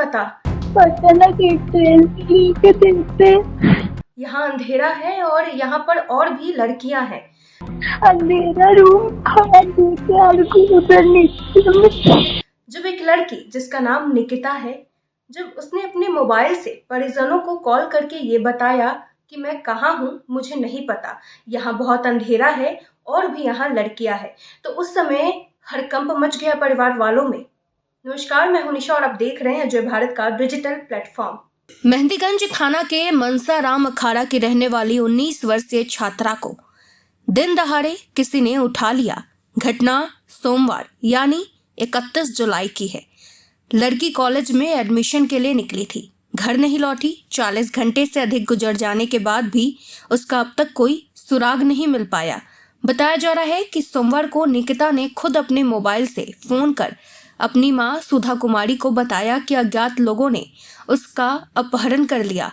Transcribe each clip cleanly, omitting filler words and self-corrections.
पता। पता ना कि ट्रेन के देखते यहाँ अंधेरा है और यहाँ पर और भी लड़कियाँ हैं। अंधेरा रूम खाना देखे और उधर नीचे। जब एक लड़की जिसका नाम निकिता है, जब उसने अपने मोबाइल से परिजनों को कॉल करके ये बताया कि मैं कहाँ हूँ, मुझे नहीं पता, यहाँ बहुत अंधेरा है और भी यहाँ लड़कियाँ हैं, तो उस समय हड़कंप मच गया परिवार वालों में। नमस्कार, मैं हूं निशा और आप देख रहे हैं अजय भारत का डिजिटल प्लेटफॉर्म। मेहंदीगंज थाना के मनसाराम अखाड़ा की रहने वाली 19 वर्षीय छात्रा को दिन दहाड़े किसी ने उठा लिया। घटना सोमवार यानी 31 जुलाई की है। लड़की कॉलेज में एडमिशन के लिए निकली थी, घर नहीं लौटी। 40 घंटे से अधिक गुजर जाने के बाद भी उसका अब तक कोई सुराग नहीं मिल पाया। बताया जा रहा है कि सोमवार को निकिता ने खुद अपने मोबाइल से फोन कर अपनी मां सुधा कुमारी को बताया कि अज्ञात लोगों ने उसका अपहरण कर लिया,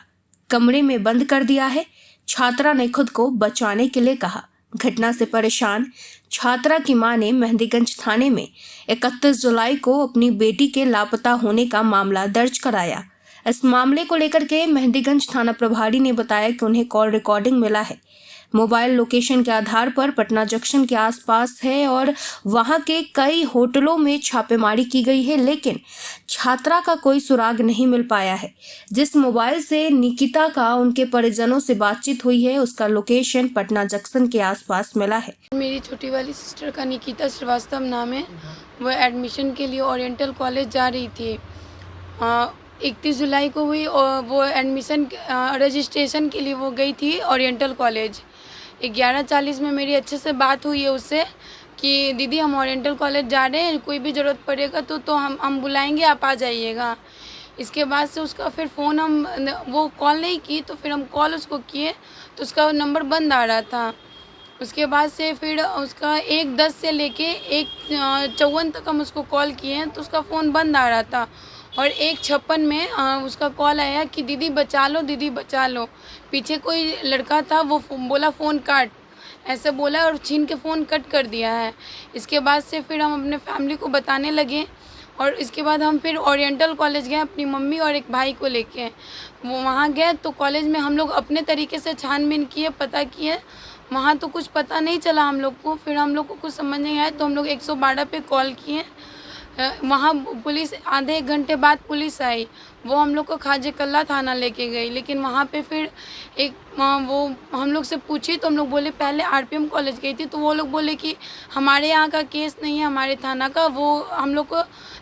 कमरे में बंद कर दिया है। छात्रा ने खुद को बचाने के लिए कहा। घटना से परेशान छात्रा की मां ने मेहंदीगंज थाने में 31 जुलाई को अपनी बेटी के लापता होने का मामला दर्ज कराया। इस मामले को लेकर के मेहंदीगंज थाना प्रभारी ने बताया कि उन्हें कॉल रिकॉर्डिंग मिला है। मोबाइल लोकेशन के आधार पर पटना जंक्शन के आसपास है और वहां के कई होटलों में छापेमारी की गई है, लेकिन छात्रा का कोई सुराग नहीं मिल पाया है। जिस मोबाइल से निकिता का उनके परिजनों से बातचीत हुई है, उसका लोकेशन पटना जंक्शन के आसपास मिला है। मेरी छोटी वाली सिस्टर का निकिता श्रीवास्तव नाम है। वह एडमिशन के लिए ओरिएंटल कॉलेज जा रही थी। 31 जुलाई को हुई और वो एडमिशन रजिस्ट्रेशन के लिए वो गई थी ओरिएंटल कॉलेज। 11:40 में मेरी अच्छे से बात हुई है उससे कि दीदी हम ओरिएंटल कॉलेज जा रहे हैं, कोई भी ज़रूरत पड़ेगा तो हम बुलाएंगे, आप आ जाइएगा। इसके बाद से उसका फिर फ़ोन वो कॉल नहीं की, तो फिर हम कॉल उसको किए तो उसका नंबर बंद आ रहा था। उसके बाद से फिर उसका 1:10 से लेके 1:54 तक हम उसको कॉल किए हैं तो उसका फ़ोन बंद आ रहा था। और 1:56 में उसका कॉल आया कि दीदी बचा लो, दीदी बचा लो। पीछे कोई लड़का था, वो बोला फ़ोन काट, ऐसे बोला और छीन के फ़ोन कट कर दिया है। इसके बाद से फिर हम अपने फैमिली को बताने लगे और इसके बाद हम फिर ओरिएंटल कॉलेज गए अपनी मम्मी और एक भाई को लेके। वो वहाँ गए तो कॉलेज में हम लोग अपने तरीके से छानबीन किए, पता किए। वहाँ तो कुछ पता नहीं चला हम लोग को। फिर हम लोग को कुछ समझ नहीं आया तो हम लोग 112 पे कॉल किए। वहाँ पुलिस आधे 1 घंटे बाद पुलिस आई, वो हम लोग को खाजे कल्ला थाना लेके गई। लेकिन वहाँ पे फिर वो हम लोग से पूछी तो हम लोग बोले पहले आरपीएम कॉलेज गई थी, तो वो लोग बोले कि हमारे यहाँ का केस नहीं है, हमारे थाना का, वो हम लोग को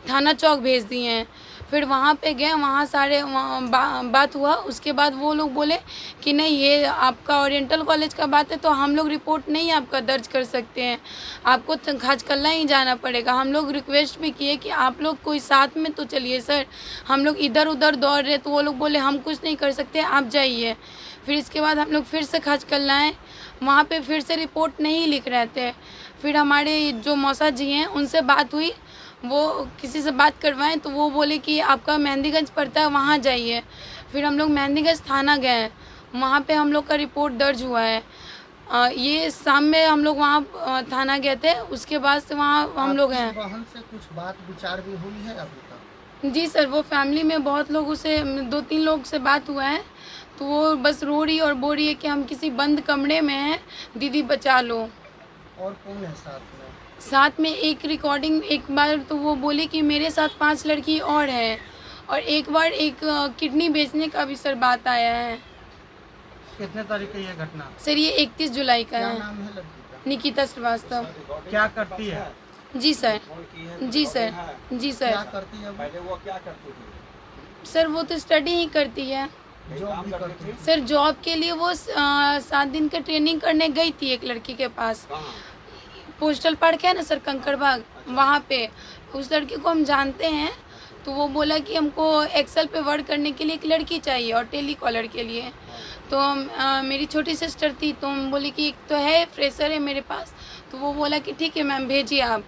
थाना चौक भेज दिए हैं। फिर वहाँ पे गए, वहाँ सारे बात हुआ। उसके बाद वो लोग बोले कि नहीं ये आपका ओरिएंटल कॉलेज का बात है तो हम लोग रिपोर्ट नहीं आपका दर्ज कर सकते हैं, आपको खाजकल्ला ही जाना पड़ेगा। हम लोग रिक्वेस्ट भी किए कि आप लोग कोई साथ में तो चलिए सर, हम लोग इधर उधर दौड़ रहे, तो वो लोग बोले हम कुछ नहीं कर सकते, आप जाइए। फिर इसके बाद हम लोग फिर से खाजकल्लाएँ, वहाँ पे फिर से रिपोर्ट नहीं लिख रहे थे। फिर हमारे जो मौसा जी हैं उनसे बात हुई, वो किसी से बात करवाएं तो वो बोले कि आपका मेहंदीगंज पड़ता है, वहाँ जाइए। फिर हम लोग मेहंदीगंज थाना गए, वहाँ पे हम लोग का रिपोर्ट दर्ज हुआ है। ये शाम में हम लोग वहाँ थाना गए थे। उसके बाद से वहाँ हम लोग हैं। बहन से कुछ बात विचार भी हुई है अभी तक? जी सर, वो फैमिली में बहुत लोगों से 2-3 लोग से बात हुआ है, तो वो बस रो रही और बोल रही है कि हम किसी बंद कमरे में हैं, दीदी बचा लो। और कौन है साथ में? साथ में एक रिकॉर्डिंग, एक बार तो वो बोले कि मेरे साथ 5 लड़की और हैं, और एक बार एक किडनी बेचने का भी सर बात आया है। कितने तारीख की ये घटना? सर ये 31 जुलाई का क्या है। नाम है लड़की का? निकिता श्रीवास्तव। क्या करती है? जी सर, जी सर, जी क्या सर। करती है वो क्या करती है? सर वो तो स्टडी ही करती है। जॉब भी करती है? सर जॉब के लिए वो 7 दिन का ट्रेनिंग करने गई थी एक लड़की के पास। पोस्टल पार्क है ना सर, कंकड़बाग, वहाँ पे। उस लड़की को हम जानते हैं, तो वो बोला कि हमको एक्सेल पे वर्क करने के लिए एक लड़की चाहिए और टेली कॉलर के लिए। तो मेरी छोटी सिस्टर थी, तो हम बोले कि एक तो है फ्रेशर है मेरे पास, तो वो बोला कि ठीक है मैम भेजिए आप।